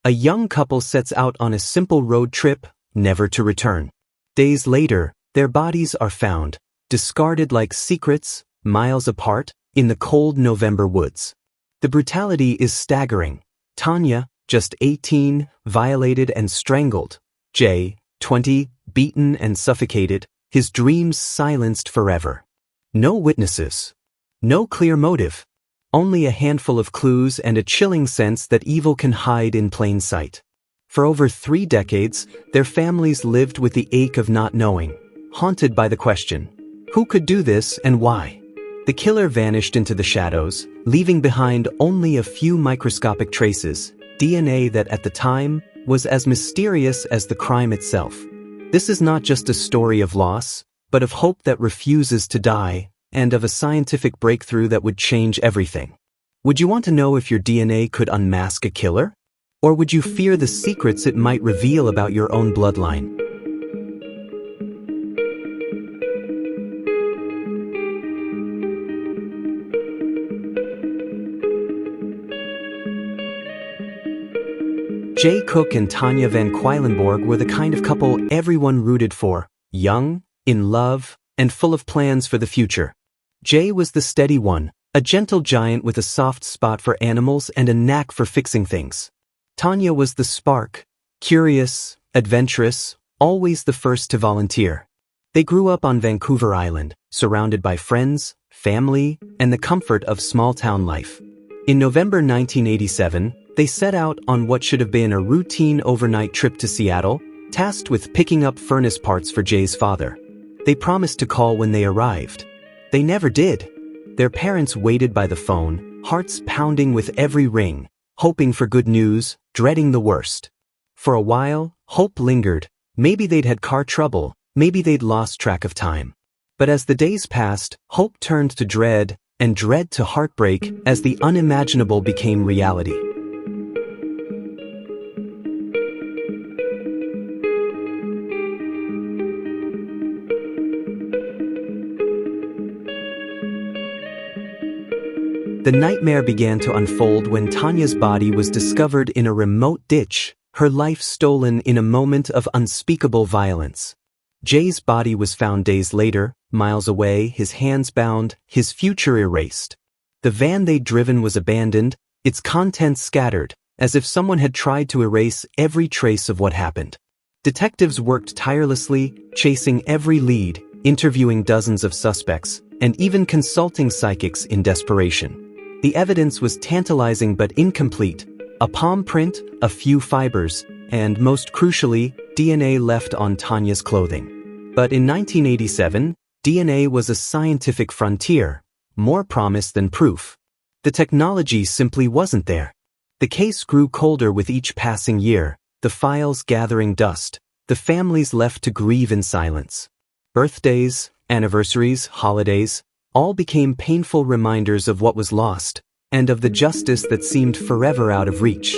A young couple sets out on a simple road trip, never to return. Days later, their bodies are found, discarded like secrets, miles apart, in the cold November woods. The brutality is staggering. Tanya, just 18, violated and strangled. Jay, 20, beaten and suffocated, his dreams silenced forever. No witnesses. No clear motive. Only a handful of clues and a chilling sense that evil can hide in plain sight. For over 3 decades, their families lived with the ache of not knowing, haunted by the question, who could do this and why? The killer vanished into the shadows, leaving behind only a few microscopic traces, DNA that at the time was as mysterious as the crime itself. This is not just a story of loss, but of hope that refuses to die, and of a scientific breakthrough that would change everything. Would you want to know if your DNA could unmask a killer? Or would you fear the secrets it might reveal about your own bloodline? Jay Cook and Tanya Van Queilenborg were the kind of couple everyone rooted for, young, in love, and full of plans for the future. Jay was the steady one, a gentle giant with a soft spot for animals and a knack for fixing things. Tanya was the spark, curious, adventurous, always the first to volunteer. They grew up on Vancouver Island, surrounded by friends, family, and the comfort of small-town life. In November 1987, they set out on what should have been a routine overnight trip to Seattle, tasked with picking up furnace parts for Jay's father. They promised to call when they arrived. They never did. Their parents waited by the phone, hearts pounding with every ring, hoping for good news, dreading the worst. For a while, hope lingered. Maybe they'd had car trouble, maybe they'd lost track of time. But as the days passed, hope turned to dread, and dread to heartbreak as the unimaginable became reality. The nightmare began to unfold when Tanya's body was discovered in a remote ditch, her life stolen in a moment of unspeakable violence. Jay's body was found days later, miles away, his hands bound, his future erased. The van they'd driven was abandoned, its contents scattered, as if someone had tried to erase every trace of what happened. Detectives worked tirelessly, chasing every lead, interviewing dozens of suspects, and even consulting psychics in desperation. The evidence was tantalizing but incomplete: a palm print, a few fibers, and most crucially, DNA left on Tanya's clothing. But in 1987, DNA was a scientific frontier, more promise than proof. The technology simply wasn't there. The case grew colder with each passing year, the files gathering dust, the families left to grieve in silence. Birthdays, anniversaries, holidays, all became painful reminders of what was lost, and of the justice that seemed forever out of reach.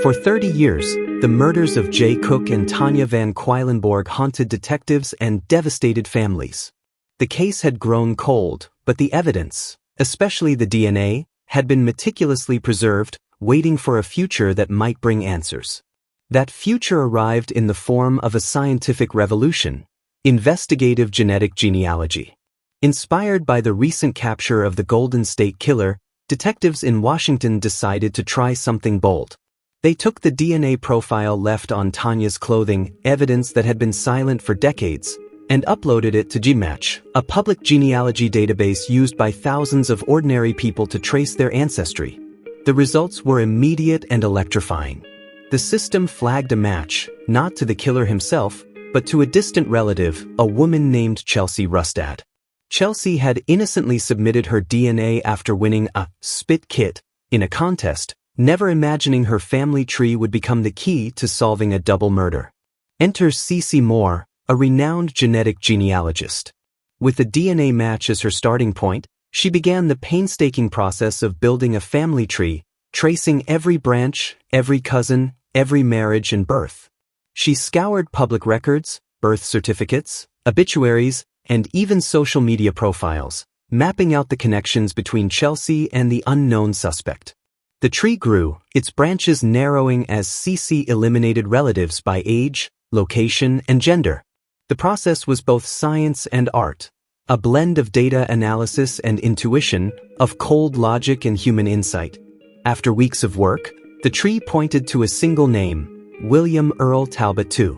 For 30 years, the murders of Jay Cook and Tanya Van Queilenborg haunted detectives and devastated families. The case had grown cold, but the evidence, especially the DNA, had been meticulously preserved, waiting for a future that might bring answers. That future arrived in the form of a scientific revolution: investigative genetic genealogy. Inspired by the recent capture of the Golden State Killer, detectives in Washington decided to try something bold. They took the DNA profile left on Tanya's clothing, evidence that had been silent for decades, and uploaded it to GMatch, a public genealogy database used by thousands of ordinary people to trace their ancestry. The results were immediate and electrifying. The system flagged a match, not to the killer himself, but to a distant relative, a woman named Chelsea Rustad. Chelsea had innocently submitted her DNA after winning a spit kit in a contest, never imagining her family tree would become the key to solving a double murder. Enter Cece Moore, a renowned genetic genealogist. With the DNA match as her starting point, she began the painstaking process of building a family tree, tracing every branch, every cousin, every marriage and birth. She scoured public records, birth certificates, obituaries, and even social media profiles, mapping out the connections between Chelsea and the unknown suspect. The tree grew, its branches narrowing as CC eliminated relatives by age, location, and gender. The process was both science and art, a blend of data analysis and intuition, of cold logic and human insight. After weeks of work, the tree pointed to a single name, William Earl Talbot II.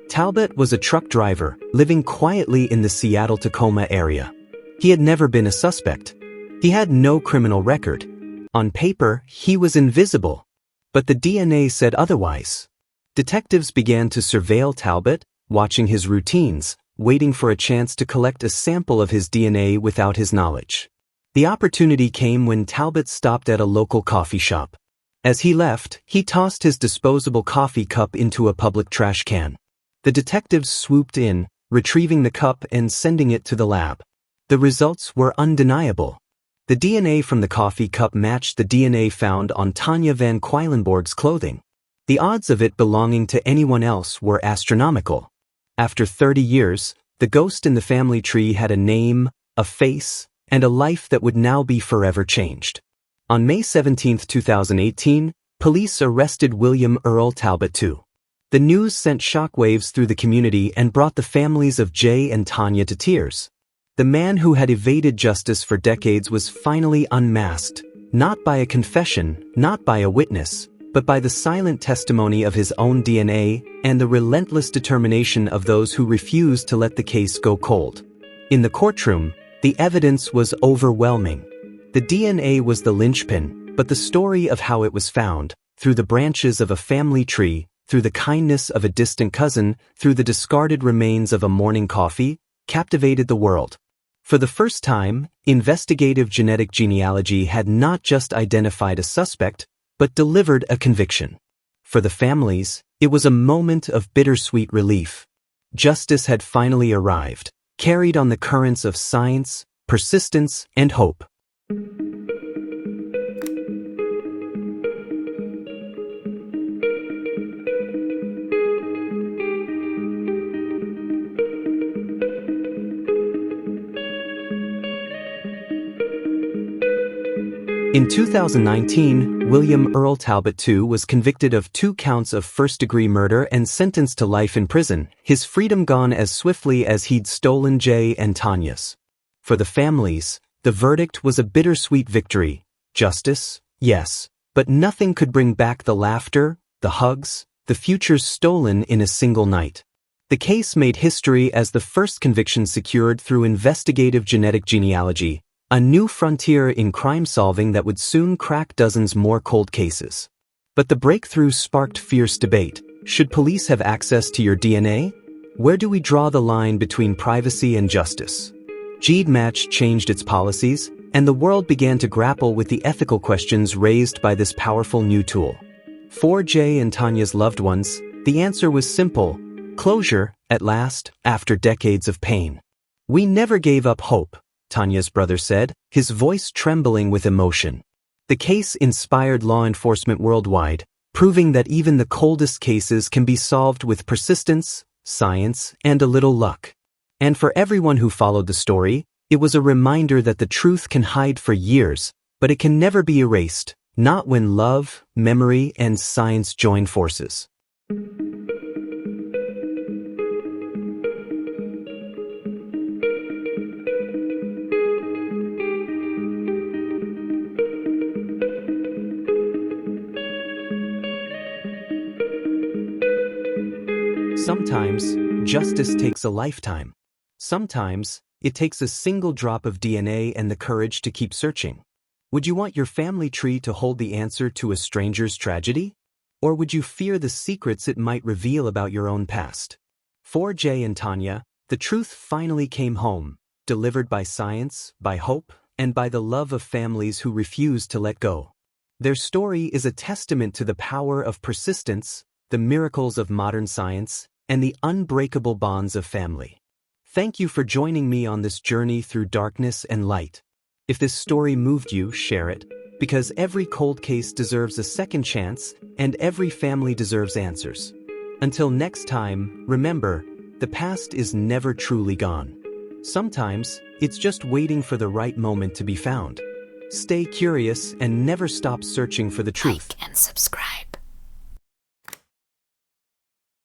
Talbot was a truck driver, living quietly in the Seattle-Tacoma area. He had never been a suspect. He had no criminal record. On paper, he was invisible. But the DNA said otherwise. Detectives began to surveil Talbot, watching his routines, waiting for a chance to collect a sample of his DNA without his knowledge. The opportunity came when Talbot stopped at a local coffee shop. As he left, he tossed his disposable coffee cup into a public trash can. The detectives swooped in, retrieving the cup and sending it to the lab. The results were undeniable. The DNA from the coffee cup matched the DNA found on Tanya Van Queilenborg's clothing. The odds of it belonging to anyone else were astronomical. After 30 years, the ghost in the family tree had a name, a face, and a life that would now be forever changed. On May 17, 2018, police arrested William Earl Talbot II. The news sent shockwaves through the community and brought the families of Jay and Tanya to tears. The man who had evaded justice for decades was finally unmasked, not by a confession, not by a witness, but by the silent testimony of his own DNA and the relentless determination of those who refused to let the case go cold. In the courtroom, the evidence was overwhelming. The DNA was the linchpin, but the story of how it was found, through the branches of a family tree, through the kindness of a distant cousin, through the discarded remains of a morning coffee, captivated the world. For the first time, investigative genetic genealogy had not just identified a suspect, but delivered a conviction. For the families, it was a moment of bittersweet relief. Justice had finally arrived, carried on the currents of science, persistence, and hope. In 2019, William Earl Talbot II was convicted of 2 counts of first-degree murder and sentenced to life in prison, his freedom gone as swiftly as he'd stolen Jay and Tanya's. For the families, the verdict was a bittersweet victory. Justice, yes, but nothing could bring back the laughter, the hugs, the futures stolen in a single night. The case made history as the first conviction secured through investigative genetic genealogy, a new frontier in crime solving that would soon crack dozens more cold cases. But the breakthrough sparked fierce debate. Should police have access to your DNA? Where do we draw the line between privacy and justice? GEDmatch changed its policies, and the world began to grapple with the ethical questions raised by this powerful new tool. For Jay and Tanya's loved ones, the answer was simple: closure, at last, after decades of pain. "We never gave up hope," Tanya's brother said, his voice trembling with emotion. The case inspired law enforcement worldwide, proving that even the coldest cases can be solved with persistence, science, and a little luck. And for everyone who followed the story, it was a reminder that the truth can hide for years, but it can never be erased, not when love, memory, and science join forces. Sometimes, justice takes a lifetime. Sometimes, it takes a single drop of DNA and the courage to keep searching. Would you want your family tree to hold the answer to a stranger's tragedy? Or would you fear the secrets it might reveal about your own past? For Jay and Tanya, the truth finally came home, delivered by science, by hope, and by the love of families who refused to let go. Their story is a testament to the power of persistence, the miracles of modern science, and the unbreakable bonds of family. Thank you for joining me on this journey through darkness and light. If this story moved you, share it, because every cold case deserves a second chance, and every family deserves answers. Until next time, remember, the past is never truly gone. Sometimes, it's just waiting for the right moment to be found. Stay curious and never stop searching for the truth. Like and subscribe.